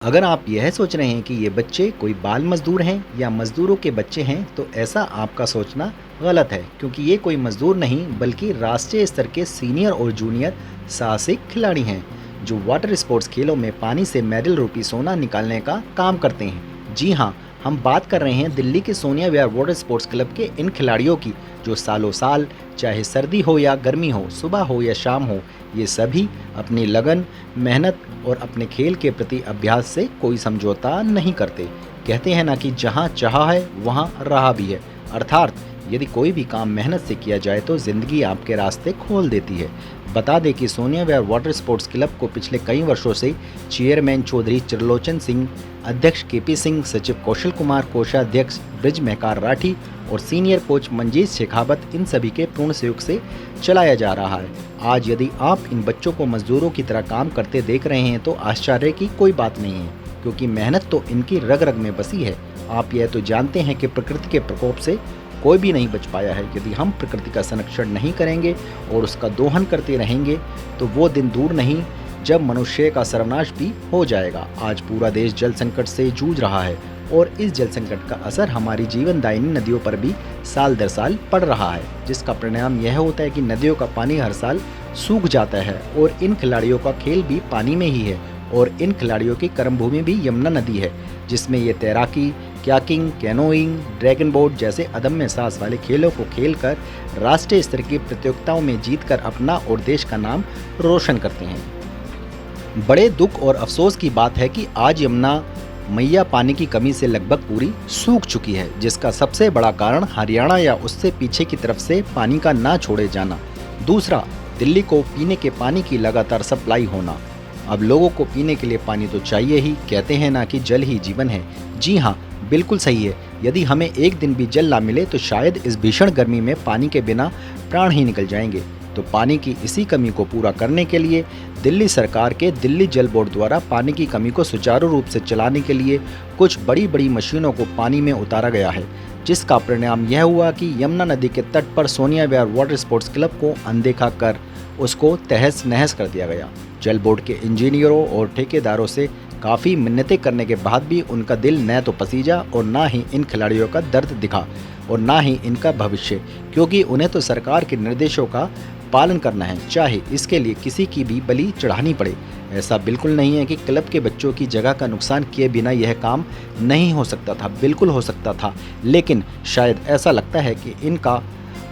अगर आप यह सोच रहे हैं कि ये बच्चे कोई बाल मजदूर हैं या मजदूरों के बच्चे हैं तो ऐसा आपका सोचना गलत है, क्योंकि ये कोई मजदूर नहीं बल्कि राष्ट्रीय स्तर के सीनियर और जूनियर साहसिक खिलाड़ी हैं जो वाटर स्पोर्ट्स खेलों में पानी से मेडल रूपी सोना निकालने का काम करते हैं। जी हाँ, हम बात कर रहे हैं दिल्ली के सोनिया विहार वाटर स्पोर्ट्स क्लब के इन खिलाड़ियों की जो सालों साल, चाहे सर्दी हो या गर्मी हो, सुबह हो या शाम हो, ये सभी अपनी लगन, मेहनत और अपने खेल के प्रति अभ्यास से कोई समझौता नहीं करते। कहते हैं ना कि जहाँ चाहा है वहाँ रहा भी है, अर्थात यदि कोई भी काम मेहनत से किया जाए तो ज़िंदगी आपके रास्ते खोल देती है। बता दें कि सोनिया विहार वाटर स्पोर्ट्स क्लब को पिछले कई वर्षों से चेयरमैन चौधरी त्रिलोचन सिंह, अध्यक्ष केपी सिंह, सचिव कौशल कुमार, कोषाध्यक्ष ब्रिज महकार राठी और सीनियर कोच मंजीत शेखावत, इन सभी के पूर्ण सहयोग से चलाया जा रहा है। आज यदि आप इन बच्चों को मजदूरों की तरह काम करते देख रहे हैं तो आश्चर्य की कोई बात नहीं है, क्योंकि मेहनत तो इनकी रग रग में बसी है। आप यह तो जानते हैं कि प्रकृति के प्रकोप से कोई भी नहीं बच पाया है। यदि हम प्रकृति का संरक्षण नहीं करेंगे और उसका दोहन करते रहेंगे तो वो दिन दूर नहीं जब मनुष्य का सर्वनाश भी हो जाएगा। आज पूरा देश जल संकट से जूझ रहा है और इस जल संकट का असर हमारी जीवनदायिनी नदियों पर भी साल दर साल पड़ रहा है, जिसका परिणाम यह होता है कि नदियों का पानी हर साल सूख जाता है और इन खिलाड़ियों का खेल भी पानी में ही है। और इन खिलाड़ियों की कर्मभूमि भी यमुना नदी है, जिसमें ये तैराकी, कयाकिंग, कैनोइंग, ड्रैगन बोट जैसे अदम्य साहस वाले खेलों को खेलकर राष्ट्रीय स्तर की प्रतियोगिताओं में जीतकर अपना और देश का नाम रोशन करते हैं। बड़े दुख और अफसोस की बात है कि आज यमुना मैया पानी की कमी से लगभग पूरी सूख चुकी है, जिसका सबसे बड़ा कारण हरियाणा या उससे पीछे की तरफ से पानी का ना छोड़े जाना, दूसरा दिल्ली को पीने के पानी की लगातार सप्लाई होना। अब लोगों को पीने के लिए पानी तो चाहिए ही, कहते हैं ना कि जल ही जीवन है। जी हाँ, बिल्कुल सही है। यदि हमें एक दिन भी जल ना मिले तो शायद इस भीषण गर्मी में पानी के बिना प्राण ही निकल जाएंगे। तो पानी की इसी कमी को पूरा करने के लिए दिल्ली सरकार के दिल्ली जल बोर्ड द्वारा पानी की कमी को सुचारू रूप से चलाने के लिए कुछ बड़ी बड़ी मशीनों को पानी में उतारा गया है, जिसका परिणाम यह हुआ कि यमुना नदी के तट पर सोनिया विहार वाटर स्पोर्ट्स क्लब को अनदेखा कर उसको तहस नहस कर दिया गया। जल बोर्ड के इंजीनियरों और ठेकेदारों से काफ़ी मिन्नतें करने के बाद भी उनका दिल न तो पसीजा और ना ही इन खिलाड़ियों का दर्द दिखा और ना ही इनका भविष्य, क्योंकि उन्हें तो सरकार के निर्देशों का पालन करना है, चाहे इसके लिए किसी की भी बलि चढ़ानी पड़े। ऐसा बिल्कुल नहीं है कि क्लब के बच्चों की जगह का नुकसान किए बिना यह काम नहीं हो सकता था, बिल्कुल हो सकता था, लेकिन शायद ऐसा लगता है कि इनका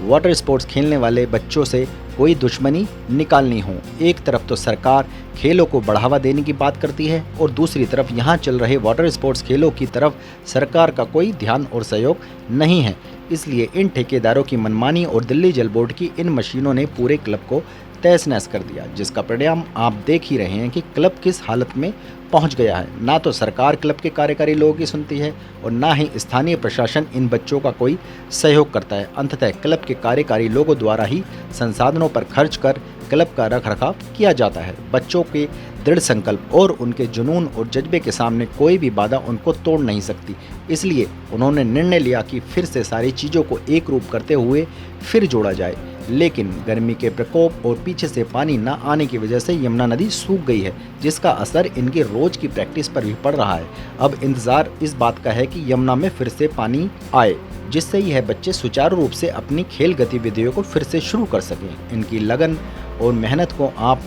वाटर स्पोर्ट्स खेलने वाले बच्चों से कोई दुश्मनी निकालनी हो। एक तरफ तो सरकार खेलों को बढ़ावा देने की बात करती है और दूसरी तरफ यहाँ चल रहे वाटर स्पोर्ट्स खेलों की तरफ सरकार का कोई ध्यान और सहयोग नहीं है। इसलिए इन ठेकेदारों की मनमानी और दिल्ली जल बोर्ड की इन मशीनों ने पूरे क्लब को तहस नहस कर दिया, जिसका परिणाम आप देख ही रहे हैं कि क्लब किस हालत में पहुंच गया है। ना तो सरकार क्लब के कार्यकारी लोगों की सुनती है और ना ही स्थानीय प्रशासन इन बच्चों का कोई सहयोग करता है। अंततः क्लब के कार्यकारी लोगों द्वारा ही संसाधनों पर खर्च कर क्लब का रखरखाव किया जाता है। बच्चों के दृढ़ संकल्प और उनके जुनून और जज्बे के सामने कोई भी बाधा उनको तोड़ नहीं सकती। इसलिए उन्होंने निर्णय लिया कि फिर से सारी चीज़ों को एक रूप करते हुए फिर जोड़ा जाए। लेकिन गर्मी के प्रकोप और पीछे से पानी न आने की वजह से यमुना नदी सूख गई है, जिसका असर इनकी रोज की प्रैक्टिस पर भी पड़ रहा है। अब इंतजार इस बात का है कि यमुना में फिर से पानी आए, जिससे यह बच्चे सुचारू रूप से अपनी खेल गतिविधियों को फिर से शुरू कर सकें। इनकी लगन और मेहनत को आप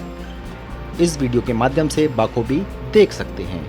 इस वीडियो के माध्यम से बाखूबी देख सकते हैं।